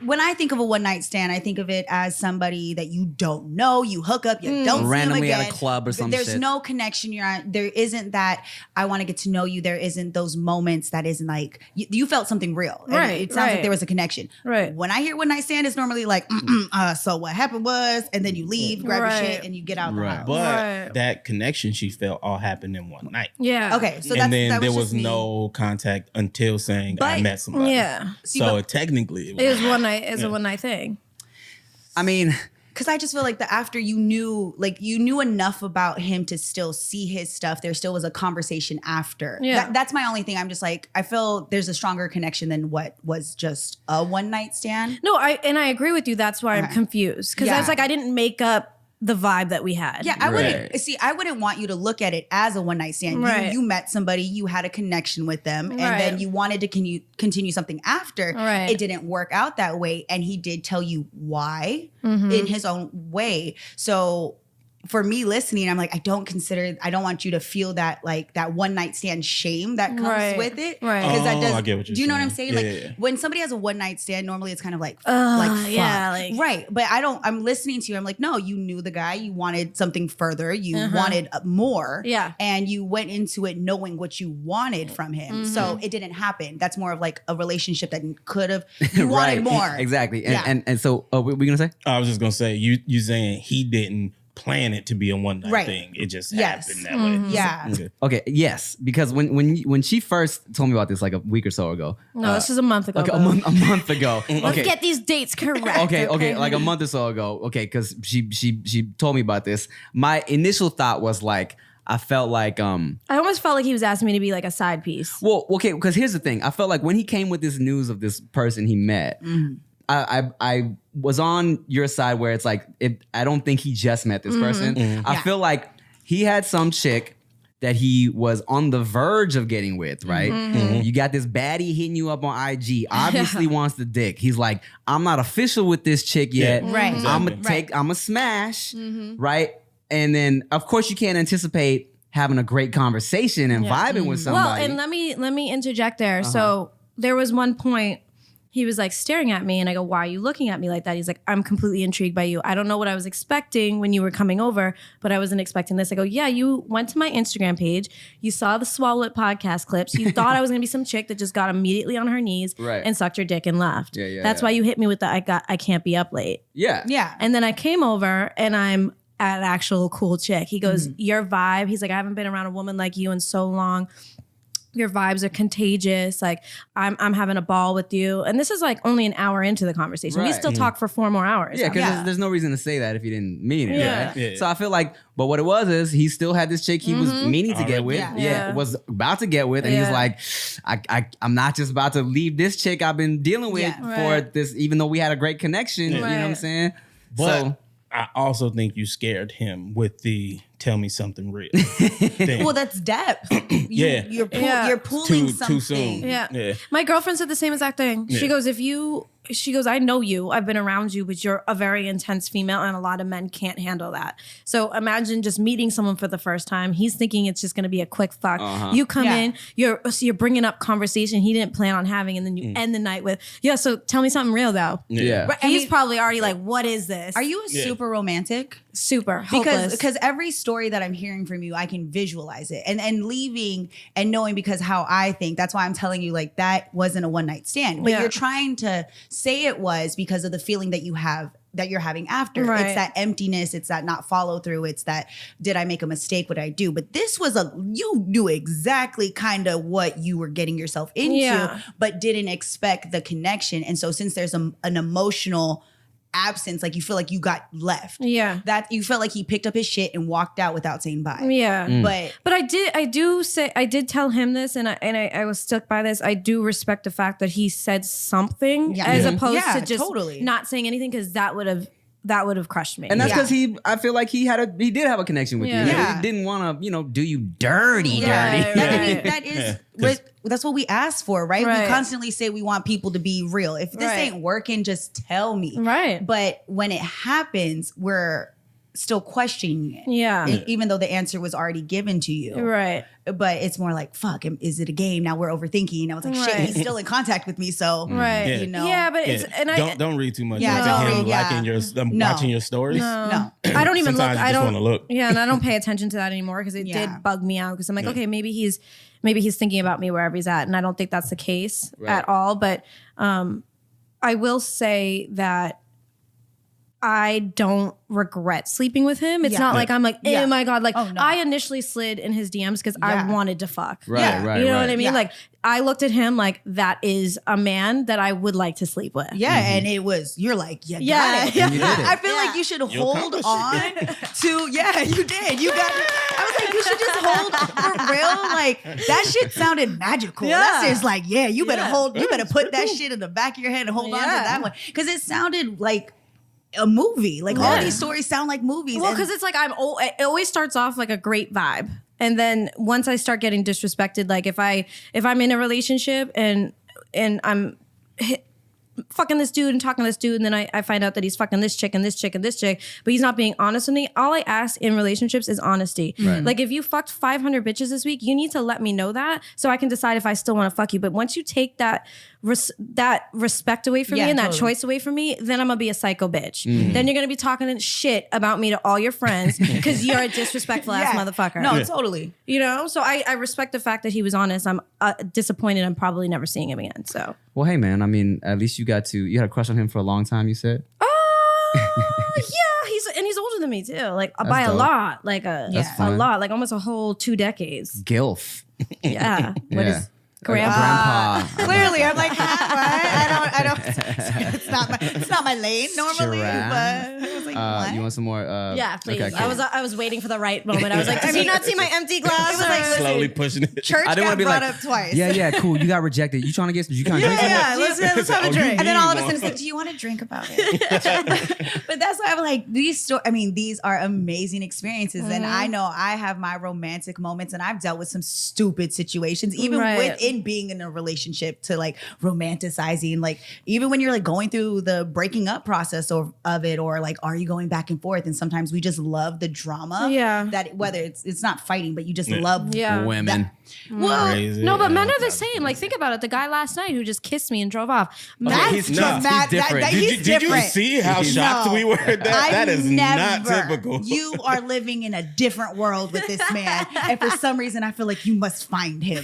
when I think of a one night stand, I think of it as somebody that you don't know, you hook up, you don't randomly see them again. at a club or something. There's no connection. There isn't that I want to get to know you. There isn't those moments that isn't like you felt something real. Right. It sounds like there was a connection. Right. When I hear one night stand, it's normally like, so what happened was, and then you leave, grab your shit, and you get out the house. But that connection she felt all happened in one night. Yeah. Okay. So and then that there was no contact until saying I met somebody. Yeah. So technically, it was one night. It's a one night thing. I mean, because I just feel like after you knew enough about him to still see his stuff, there still was a conversation after. Yeah. That's my only thing. I'm just like, I feel there's a stronger connection than what was just a one night stand. No, I agree with you. That's why I'm confused, because I was like, I didn't make up the vibe that we had. Yeah, I wouldn't want you to look at it as a one night stand. Right. You met somebody, you had a connection with them, and then you wanted to continue something after. Right. It didn't work out that way, and he did tell you why in his own way. So for me listening, I'm like, I don't want you to feel that like that one night stand shame that comes with it. Right. Because that does. I get what you're do you know what saying. I'm saying? When somebody has a one night stand, normally it's kind of like fuck. Right. But I'm listening to you. I'm like, no, you knew the guy. You wanted something further. You wanted more. Yeah. And you went into it knowing what you wanted from him. So it didn't happen. That's more of like a relationship that could have, you wanted more. Exactly. And so, what were we going to say? I was just going to say, you saying he didn't plan it to be a one night thing. It just happened that way. Yeah. Okay. Yes, because when she first told me about this like a week or so ago. No, this is a month ago. Okay, a month ago. Let's get these dates correct. Okay, like a month or so ago. Okay, because she told me about this. My initial thought was like, I felt like I almost felt like he was asking me to be like a side piece. Well, okay, because here's the thing. I felt like when he came with this news of this person he met. I was on your side where it's like, I don't think he just met this person. I feel like he had some chick that he was on the verge of getting with, right? You got this baddie hitting you up on IG, obviously wants the dick. He's like, I'm not official with this chick yet. Right. I'm gonna smash, right? And then, of course, you can't anticipate having a great conversation and vibing with somebody. Well, and let me interject there. So there was one point he was like staring at me and I go, why are you looking at me like that? He's like, I'm completely intrigued by you. I don't know what I was expecting when you were coming over, but I wasn't expecting this. I go, yeah, you went to my Instagram page. You saw the Swallow It podcast clips. You thought I was going to be some chick that just got immediately on her knees and sucked your dick and left. That's why you hit me with the I can't be up late. Yeah. And then I came over and I'm an actual cool chick. He goes, your vibe. He's like, I haven't been around a woman like you in so long. Your vibes are contagious. Like I'm having a ball with you. And this is like only an hour into the conversation. We still talk for 4 more hours. Yeah, because there's no reason to say that if you didn't mean it. Right? Yeah. So I feel like, but what it was is he still had this chick he was meaning to get with. Was about to get with. And he was like, I'm not just about to leave this chick I've been dealing with for this, even though we had a great connection. You know what I'm saying? But I also think you scared him with the tell me something real thing. Well, that's depth. You're pulling something. Too soon. Yeah. My girlfriend said the same exact thing. She goes, I know you, I've been around you, but you're a very intense female and a lot of men can't handle that. So imagine just meeting someone for the first time. He's thinking it's just going to be a quick fuck. You come in, you're bringing up conversation he didn't plan on having, and then you end the night with, so tell me something real though. He's probably already like, what is this? Are you a super romantic? Super hopeless. Because every story that I'm hearing from you, I can visualize it. And leaving and knowing, because how I think, that's why I'm telling you like that wasn't a one night stand. But you're trying to say it was because of the feeling that you have, that you're having after. Right. It's that emptiness. It's that not follow through. It's that, did I make a mistake? What did I do? But this was you knew exactly kind of what you were getting yourself into, but didn't expect the connection. And so since there's an emotional absence, like you feel like you got left. That you felt like he picked up his shit and walked out without saying bye. But I did tell him this, and I was stuck by this. I do respect the fact that he said something as opposed to just not saying anything, because that would have that would have crushed me. And that's because I feel like he did have a connection with you. He didn't want to, do you dirty. That is that's what we ask for, right? We constantly say we want people to be real. If this ain't working, just tell me. Right. But when it happens, we're still questioning it. Yeah. Even though the answer was already given to you. Right. But it's more like, fuck, is it a game? Now we're overthinking. I was like, shit, he's still in contact with me. So, Yeah, but it's, and don't read too much Yeah, into don't him read, liking your, watching your stories. No. I don't even look. Sometimes you just want to look. Yeah, and I don't pay attention to that anymore because it did bug me out because I'm like, okay, maybe he's thinking about me wherever he's at. And I don't think that's the case at all. But I will say that I don't regret sleeping with him. It's not like I'm like, oh my God. Like I initially slid in his DMs because I wanted to fuck. Right. You know what I mean? Like I looked at him like that is a man that I would like to sleep with. Yeah. And it was, you're like, got it. I feel like you should hold on to, you did. You got it. I was like, you should just hold for real. Like that shit sounded magical. That's just like, you better put that shit in the back of your head and hold on to that one. Cause it sounded like a movie. Like all these stories sound like movies. Well, because it's like it always starts off like a great vibe. And then once I start getting disrespected, like if I'm in a relationship and I'm fucking this dude and talking to this dude, and then I find out that he's fucking this chick and this chick and this chick, but he's not being honest with me. All I ask in relationships is honesty. Right. Like if you fucked 500 bitches this week, you need to let me know that so I can decide if I still want to fuck you. But once you take that respect away from me and that choice away from me, then I'm gonna be a psycho bitch. Then you're gonna be talking shit about me to all your friends because you're a disrespectful ass motherfucker. No, totally. You know, so I respect the fact that he was honest. I'm disappointed. I'm probably never seeing him again. So, well, hey man, I mean, at least you had a crush on him for a long time. You said, he's older than me too, like That's by dope. a lot, like a lot, like almost a whole 2 decades. Gilf. Yeah. What is grandpa? Clearly, I'm like, what? I don't. It's not my lane normally. But I was like, what? You want some more? Yeah, please. Okay, cool. I was waiting for the right moment. I was like, have you not seen my empty glass? Slowly pushing it. Church I didn't got want to be brought like, up twice. Yeah, cool. You got rejected. You trying to drink? Let's have a drink. And then all of a sudden, it's like, do you want to drink about it? But that's why I'm like, these are amazing experiences, and I know I have my romantic moments, and I've dealt with some stupid situations, even within being in a relationship, to like romanticizing, like even when you're like going through the breaking up process of it, or like, are you going back and forth? And sometimes we just love the drama. Yeah. That whether it's not fighting, but you just love women. Well, no, but men are the same. Like, think about it. The guy last night who just kissed me and drove off. He's different. Did you see how shocked we were at that? That is not typical. You are living in a different world with this man, and for some reason, I feel like you must find him.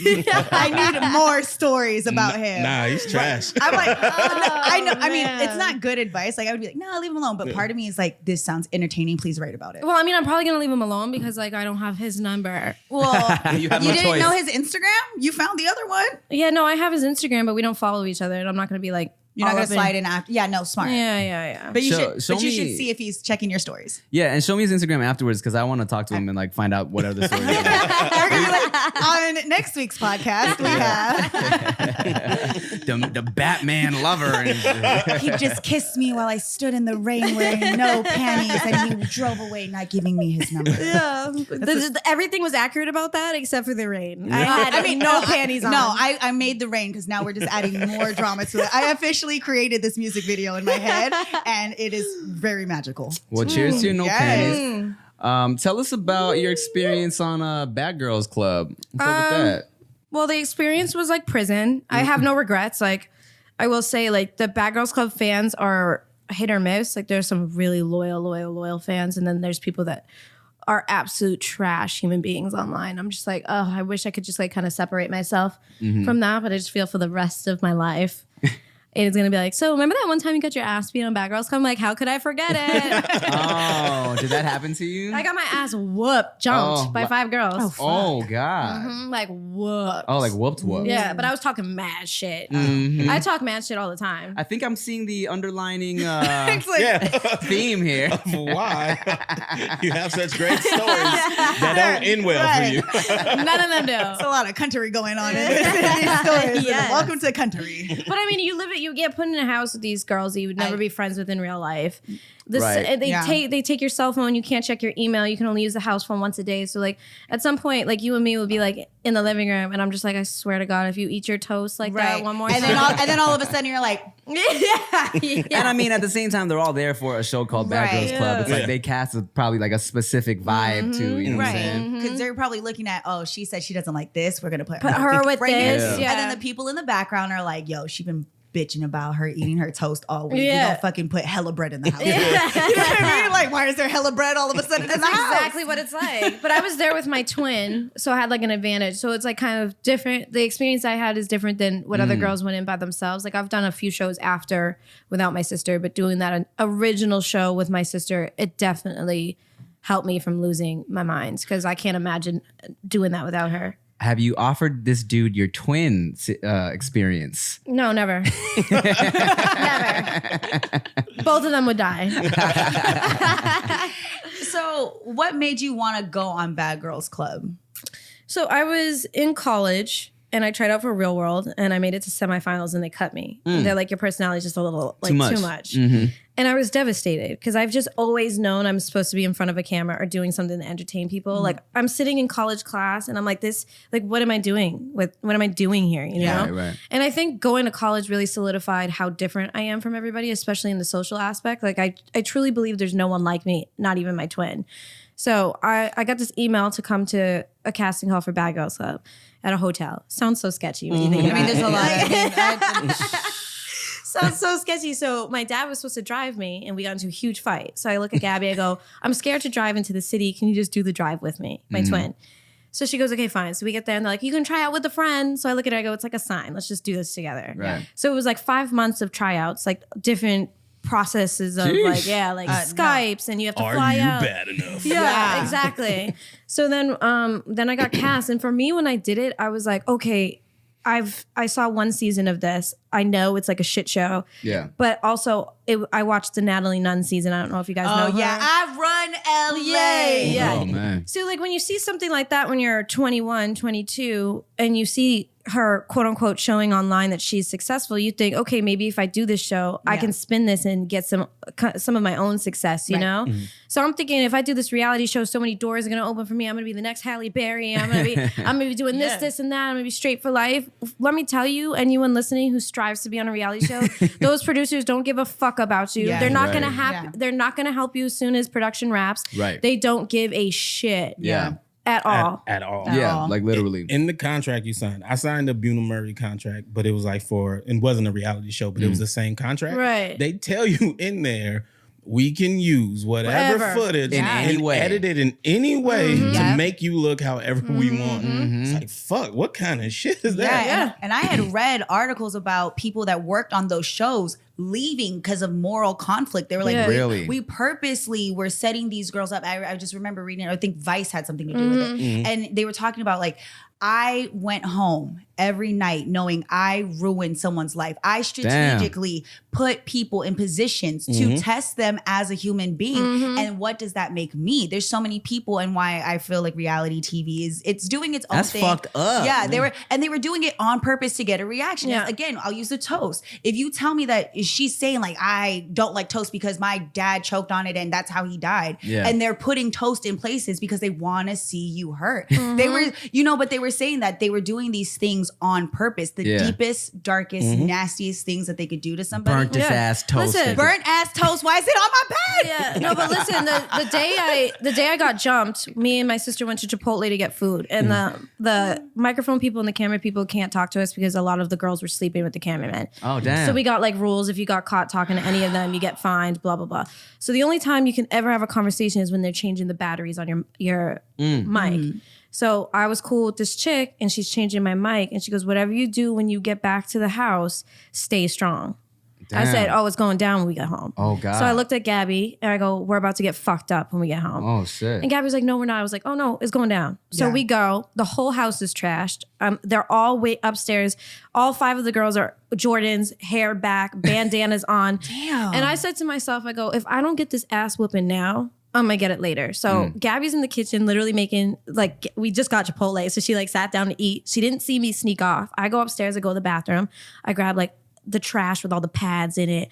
I need more stories about him. Nah, he's trash. I'm like, I know. I mean, it's not good advice. Like, I would be like, no, leave him alone. But part of me is like, this sounds entertaining. Please write about it. Well, I mean, I'm probably gonna leave him alone because like I don't have his number. Well, you didn't know his Instagram? You found the other one? Yeah, no, I have his Instagram, but we don't follow each other, and I'm not gonna be like, you're not gonna slide in after. Yeah, no, smart. Yeah. But you should see if he's checking your stories. Yeah, and show me his Instagram afterwards because I want to talk to him and like find out what other stories. We're gonna be like, on next week's podcast, we have the Batman lover. He just kissed me while I stood in the rain wearing no panties, and he drove away not giving me his number. Yeah, everything was accurate about that except for the rain. I mean, no panties on. No, I made the rain because now we're just adding more drama to it. I officially created this music video in my head, and it is very magical. Well, cheers to your no panties. Tell us about your experience on Bad Girls Club. What's up with that? Well, the experience was like prison. I have no regrets. Like, I will say, like, the Bad Girls Club fans are hit or miss. Like, there's some really loyal fans, and then there's people that are absolute trash human beings online. I'm just like, oh, I wish I could just like kind of separate myself from that, but I just feel for the rest of my life. It's gonna be like, so remember that one time you got your ass beat on Bad Girls Club? I'm like, how could I forget it? Oh, did that happen to you? I got my ass jumped by 5 girls. Oh God. Like whooped. Oh, like whooped. Yeah, but I was talking mad shit. I talk mad shit all the time. I think I'm seeing the underlining theme here. Why you have such great stories that don't end well for you? None of them do. There's a lot of country going on in these stories. Yes. Welcome to country. But I mean, you you get put in a house with these girls that you would never be friends with in real life. They take your cell phone. You can't check your email. You can only use the house phone once a day. So like at some point, like you and me would be like in the living room, and I'm just like, I swear to God, if you eat your toast like that one more time, and then all of a sudden you're like, And I mean, at the same time, they're all there for a show called Bad Girls Club. It's like they cast probably like a specific vibe to, you know what I'm saying? Because they're probably looking at, oh, she said she doesn't like this. We're gonna put her with this. And then the people in the background are like, yo, she been bitching about her eating her toast all week. We gonna fucking put hella bread in the house. You know what I mean? Like, why is there hella bread all of a sudden in the house? Exactly what it's like. But I was there with my twin, so I had like an advantage. So it's like kind of different. The experience I had is different than what other girls went in by themselves. Like I've done a few shows after without my sister, but doing that original show with my sister, it definitely helped me from losing my mind because I can't imagine doing that without her. Have you offered this dude your twin experience? No, never. Never. Both of them would die. So what made you want to go on Bad Girls Club? So I was in college and I tried out for Real World and I made it to semifinals and they cut me. They're like, your personality is just a little like too much. And I was devastated because I've just always known I'm supposed to be in front of a camera or doing something to entertain people. Like I'm sitting in college class and I'm like this, like, what am I doing what am I doing here? You know? Right. And I think going to college really solidified how different I am from everybody, especially in the social aspect. Like I truly believe there's no one like me, not even my twin. So I got this email to come to a casting call for Bad Girls Club at a hotel. Sounds so sketchy when you think about it. There's a lot. Sounds so sketchy. So my dad was supposed to drive me and we got into a huge fight. So I look at Gabby, I go, I'm scared to drive into the city. Can you just do the drive with me? My twin. So she goes, okay, fine. So we get there and they're like, you can try out with a friend. So I look at her, I go, it's like a sign. Let's just do this together. Right. So it was like 5 months of tryouts, like different processes of Skypes and you have to fly out. Are you bad enough? Yeah, exactly. So then I got cast. And for me, when I did it, I was like, okay, I saw one season of this. I know it's like a shit show. Yeah. But also, I watched the Natalie Nunn season. I don't know if you guys know her. Yeah, I run LA. Yeah. Oh, man. So like when you see something like that when you're 21, 22, and you see her quote unquote showing online that she's successful, you think, okay, maybe if I do this show, I can spin this and get some of my own success, you know? So I'm thinking if I do this reality show, so many doors are gonna open for me. I'm gonna be the next Halle Berry. I'm gonna be doing this and that. I'm gonna be straight for life. Let me tell you, anyone listening who strives to be on a reality show, those producers don't give a fuck about you. They're not gonna they're not gonna help you as soon as production wraps. Right. They don't give a shit. Yeah. At all. At all. Yeah, like literally. In the contract you signed, I signed a Buna Murray contract, but it was like it wasn't a reality show, but it was the same contract. Right. They tell you in there, we can use whatever footage in any way, edit it in any way to make you look however we want. It's like, fuck, what kind of shit is that? Yeah. And I had read articles about people that worked on those shows leaving because of moral conflict. They were like, we purposely were setting these girls up. I just remember reading, I think Vice had something to do with it. And they were talking about like, I went home every night knowing I ruined someone's life. I strategically put people in positions to test them as a human being. And what does that make me? There's so many people, and why I feel like reality TV it's doing its own thing. That's fucked up. Yeah, they were doing it on purpose to get a reaction. Yeah. Again, I'll use the toast. If you tell me that she's saying like, I don't like toast because my dad choked on it and that's how he died. Yeah. And they're putting toast in places because they want to see you hurt. They were, but they were saying that they were doing these things on purpose. The deepest, darkest, nastiest things that they could do to somebody. Burnt this ass toast. Listen, burnt ass toast. Why is it on my bed? Yeah. No, but listen, the day I got jumped, me and my sister went to Chipotle to get food. And the microphone people and the camera people can't talk to us because a lot of the girls were sleeping with the cameramen. Oh, damn. So we got like rules. If you got caught talking to any of them, you get fined, blah, blah, blah. So the only time you can ever have a conversation is when they're changing the batteries on your mic. So I was cool with this chick and she's changing my mic and she goes, whatever you do when you get back to the house, stay strong. Damn. I said, oh, it's going down when we get home. Oh, God. So I looked at Gabby and I go, we're about to get fucked up when we get home. Oh, shit. And Gabby was like, no, we're not. I was like, oh, no, it's going down. So we go. The whole house is trashed. They're all way upstairs. All 5 of the girls are Jordans, hair back, bandanas on. Damn. And I said to myself, I go, if I don't get this ass whooping now, I'm gonna get it later. So Gabby's in the kitchen literally making, like, we just got Chipotle. So she like sat down to eat. She didn't see me sneak off. I go upstairs, I go to the bathroom. I grab like the trash with all the pads in it.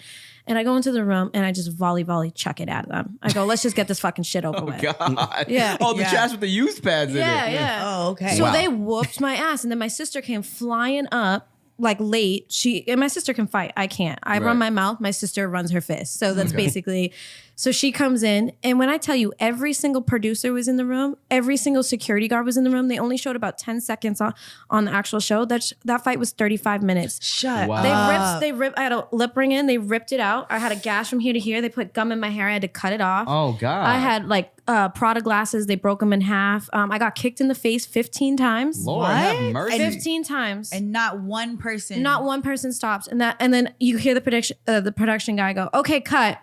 And I go into the room and I just volley chuck it at them. I go, let's just get this fucking shit over with. God. Yeah. Oh, the trash with the used pads in it. Yeah. Oh, okay. So they whooped my ass. And then my sister came flying up like late. And my sister can fight. I can't. I run my mouth. My sister runs her fist. So that's basically, so she comes in. And when I tell you every single producer was in the room, every single security guard was in the room. They only showed about 10 seconds on the actual show. That fight was 35 minutes. Shut up. They ripped, I had a lip ring in. They ripped it out. I had a gash from here to here. They put gum in my hair. I had to cut it off. Oh, God. I had like Prada glasses. They broke them in half. I got kicked in the face 15 times. Lord have mercy. 15 times. And not one person. Not one person stopped. And then you hear the production guy go, okay, cut.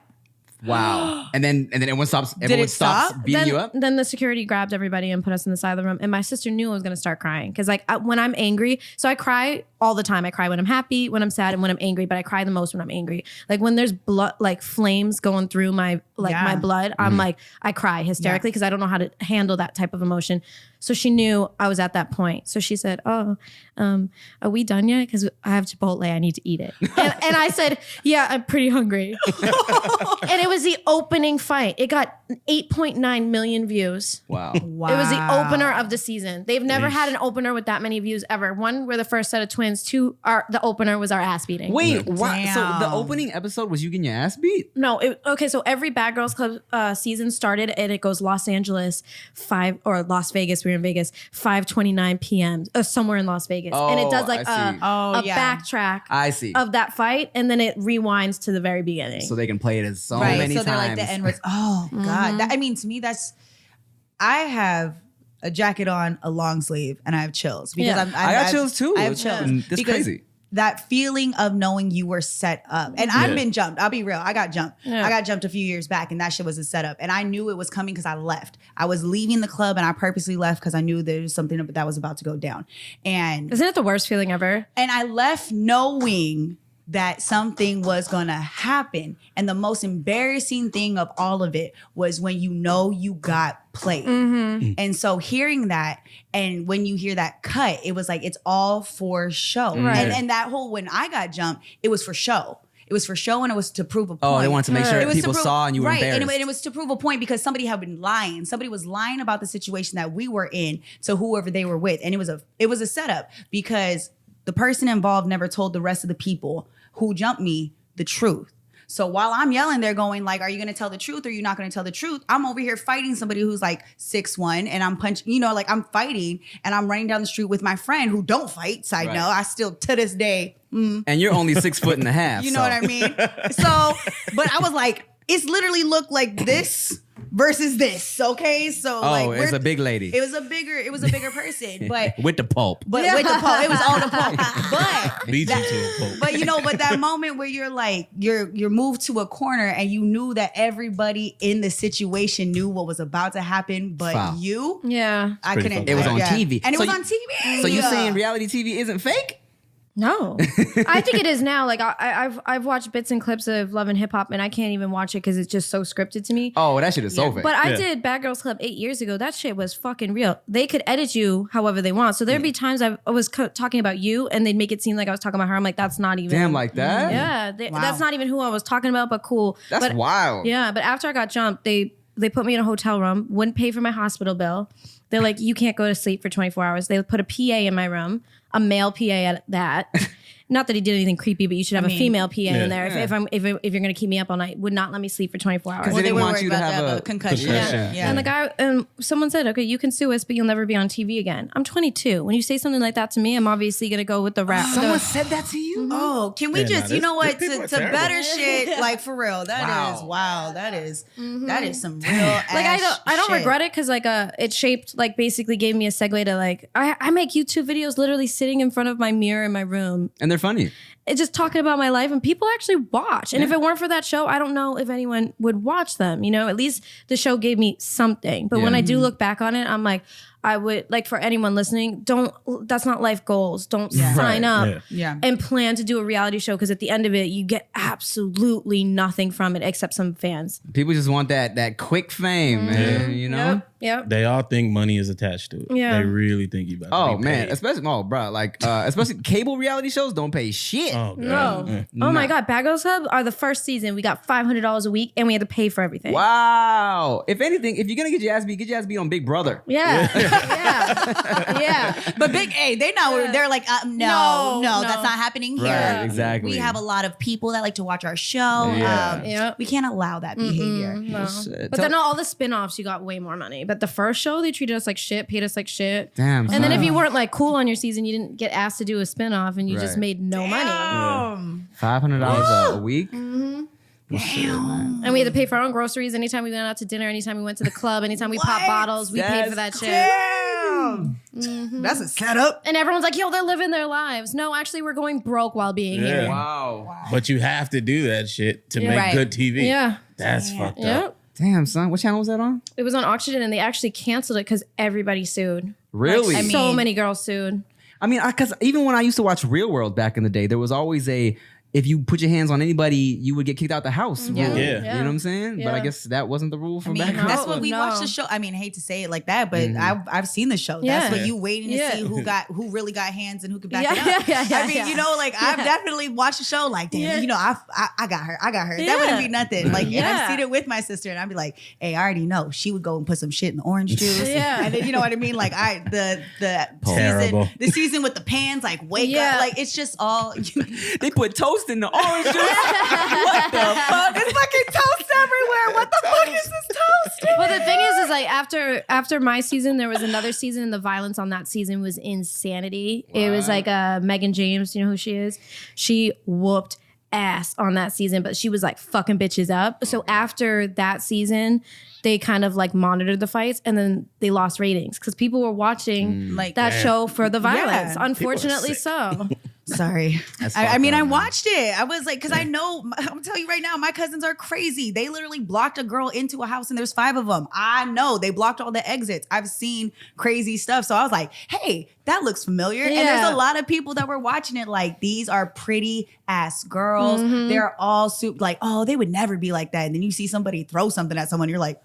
Wow. and then everyone stops stop? beating you up? Then the security grabbed everybody and put us in the side of the room. And my sister knew I was going to start crying. Because like when I'm angry, so I cry all the time. I cry when I'm happy, when I'm sad, and when I'm angry. But I cry the most when I'm angry. Like when there's blood, like flames going through my blood, I'm like, I cry hysterically because I don't know how to handle that type of emotion. So she knew I was at that point. So she said, oh, are we done yet? Because I have Chipotle. I need to eat it. And I said, yeah, I'm pretty hungry. And it was the opening fight. It got 8.9 million views. Wow. It was the opener of the season. They've never had an opener with that many views ever. One, we're the first set of twins. Two, the opener was our ass beating. Wait, what? So the opening episode was you getting your ass beat? No, okay, so every Bad Girls Club season started and it goes Los Angeles, Las Vegas, we're in Vegas, 5:29 p.m. Somewhere in Las Vegas. And it does like a backtrack of that fight, and then it rewinds to the very beginning. So they can play it as so many times. So they're like the end was, oh God. I mean, to me, I have a jacket on, a long sleeve, and I have chills. Because I got chills too. I have chills. That's crazy. That feeling of knowing you were set up. And I've been jumped. I'll be real. I got jumped. I got jumped a few years back, and that shit was a setup. And I knew it was coming because I left. I was leaving the club, and I purposely left because I knew there was something that was about to go down. And isn't it the worst feeling ever? And I left knowing that something was gonna happen. And the most embarrassing thing of all of it was when you know you got played. And so hearing that, and when you hear that cut, it was like, it's all for show. And that whole, when I got jumped, it was for show. It was for show, and it was to prove a point. Oh, they wanted to make sure that people saw and you were embarrassed. And it was to prove a point because somebody had been lying. Somebody was lying about the situation that we were in to whoever they were with. And it was a setup because the person involved never told the rest of the people who jumped me the truth. So while I'm yelling, they're going like, are you going to tell the truth or are you not going to tell the truth? I'm over here fighting somebody who's like 6'1", and I'm punching, like I'm fighting, and I'm running down the street with my friend who don't fight. Side note, I still to this day. And you're only 6'1.5". You know what I mean? So, but I was like, it's literally looked like this versus this, okay? So it's a big lady. It was a bigger person, but with the pulp. But with the pulp, it was all the pulp. But beat you to a pulp. But that moment where you're like you're moved to a corner and you knew that everybody in the situation knew what was about to happen, but you, I couldn't. It was on TV, and it was on TV. So you saying reality TV isn't fake? No, I think it is now. Like I've watched bits and clips of Love and Hip Hop, and I can't even watch it because it's just so scripted to me. Oh, that shit is so fake. But I did Bad Girls Club 8 years ago. That shit was fucking real. They could edit you however they want. So there'd be times I was talking about you, and they'd make it seem like I was talking about her. I'm like, that's not even like that. Yeah, that's not even who I was talking about. But cool. That's wild. Yeah, but after I got jumped, they put me in a hotel room. Wouldn't pay for my hospital bill. They're like, you can't go to sleep for 24 hours. They put a PA in my room, a male PA at that. Not that he did anything creepy, but you should have a female PA in there. If you're going to keep me up all night, would not let me sleep for 24 hours. Because they didn't want you to have a concussion. Yeah. And the guy, someone said, okay, you can sue us, but you'll never be on TV again. I'm 22. When you say something like that to me, I'm obviously going to go with the rap. Someone said that to you? Mm-hmm. Oh, can we you know what? To better shit, like for real. That is wow. That is some real ass like I don't shit. regret it because like it shaped, like basically gave me a segue to like I make YouTube videos literally sitting in front of my mirror in my room. And they're funny. It's just talking about my life, and people actually watch. And if it weren't for that show, I don't know if anyone would watch them. At least the show gave me something. But when I do look back on it, I'm like, I would, like, for anyone listening, that's not life goals. Don't sign up and plan to do a reality show, because at the end of it, you get absolutely nothing from it except some fans. People just want that quick fame, man, Yep. They all think money is attached to it. Yeah. They really think you about to be paid. Especially, bro, like, especially cable reality shows don't pay shit. Oh, No. Oh my God. Bad Girls Club are the first season. We got $500 a week and we had to pay for everything. Wow. If anything, if you're going to get your ass beat on Big Brother. Yeah. Yeah. But they're like, no, that's not happening here. Right, exactly. We have a lot of people that like to watch our show. We can't allow that behavior. No. But then all the spin-offs, you got way more money. But the first show, they treated us like shit, paid us like shit. Damn. And then if you weren't like cool on your season, you didn't get asked to do a spin-off and you just made no money. $500 a week? Mm-hmm. And we had to pay for our own groceries anytime we went out to dinner, anytime we went to the club, anytime we popped bottles, we paid for that shit. Damn. That's a setup. And everyone's like, yo, they're living their lives. No, actually, we're going broke while being here. Wow. But you have to do that shit to make good TV. Yeah. That's fucked up. Damn, son. What channel was that on? It was on Oxygen and they actually canceled it because everybody sued. Really? Like, so many girls sued. I mean, because even when I used to watch Real World back in the day, there was always if you put your hands on anybody, you would get kicked out the house. Yeah. Rule. Yeah. You know what I'm saying? Yeah. But I guess that wasn't the rule from back then. That's what we watched the show. I mean, I hate to say it like that, but I've seen the show. Yeah. That's what you waiting to see who really got hands and who could back it up. Yeah, I mean, you know, like I've definitely watched the show. Like, damn, you know, I got her. That wouldn't be nothing. Like, and I've seen it with my sister, and I'd be like, hey, I already know she would go and put some shit in the orange juice. And then you know what I mean? Like the season with the pans, like wake up, like it's just all. They put toast in the orange juice. What the fuck? There's fucking toast everywhere. What the fuck is this toast? Well, the thing is like after my season, there was another season, and the violence on that season was insanity. Wow. It was like Megan James, you know who she is? She whooped ass on that season, but she was like fucking bitches up. So after that season, they kind of like monitored the fights, and then they lost ratings because people were watching show for the violence. Yeah. Unfortunately, so. Sorry. I mean, I watched it. I was like, because I know, I'm telling you right now, my cousins are crazy. They literally blocked a girl into a house and there's 5 of them. I know they blocked all the exits. I've seen crazy stuff. So I was like, hey, that looks familiar. Yeah. And there's a lot of people that were watching it like, these are pretty ass girls. Mm-hmm. They're all like, oh, they would never be like that. And then you see somebody throw something at someone, you're like,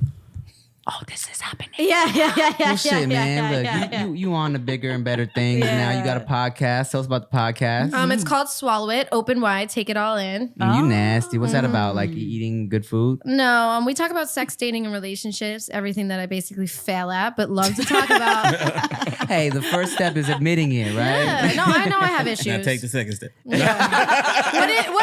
oh, this is happening. Well, shit, man. Look, you on the bigger and better things now. You got a podcast. Tell us about the podcast. It's called Swallow It, Open Wide, Take It All In. You nasty. What's that about? Like eating good food? No, we talk about sex, dating, and relationships. Everything that I basically fail at, but love to talk about. Hey, the first step is admitting it, right? Yeah. No, I know I have issues. Now take the second step. What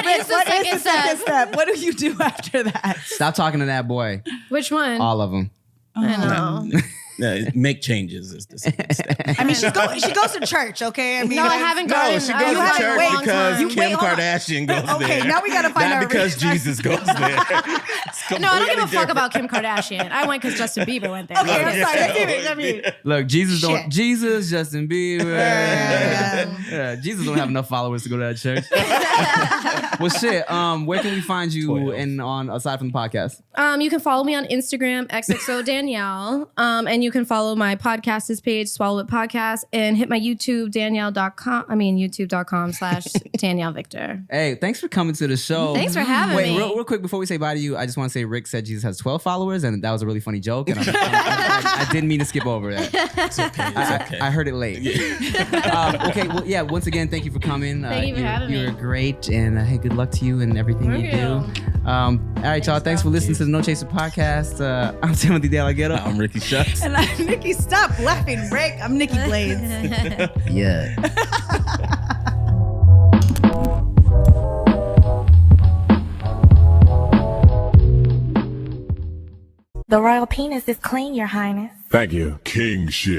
is the second step? What do you do after that? Stop talking to that boy. Which one? All of them. I know. No, make changes is the second step. I mean, she goes to church, okay? I mean, no, I haven't gone. No, she goes to church because Kim Kardashian goes there. Okay, now we gotta find out. Not because Jesus goes there. No, I don't give a fuck about Kim Kardashian. I went because Justin Bieber went there. Okay, I'm sorry. I mean, look, Jesus, Justin Bieber. Jesus don't have enough followers to go to that church. Well, shit. Where can we find you aside from the podcast? You can follow me on Instagram, XXO Danielle. And you can follow my podcast's page, Swallow It Podcast, and hit my YouTube, youtube.com/Danielle Victor. Hey, thanks for coming to the show. Thanks for having me. Real quick before we say bye to you, I just want to say Rick said Jesus has 12 followers, and that was a really funny joke. And I didn't mean to skip over that. It's okay. I heard it late. Okay, well, yeah, once again, thank you for coming. Thank you for having me. You're great, and hey, good luck to you and everything you do. All right, y'all, thanks for listening to the No Chaser Podcast. I'm Timothy Delaghetto. I'm Ricky Shucks. And I'm Nikki. Stop laughing, Rick. I'm Nikki Blades. Yeah. The royal penis is clean, Your Highness. Thank you. King shit.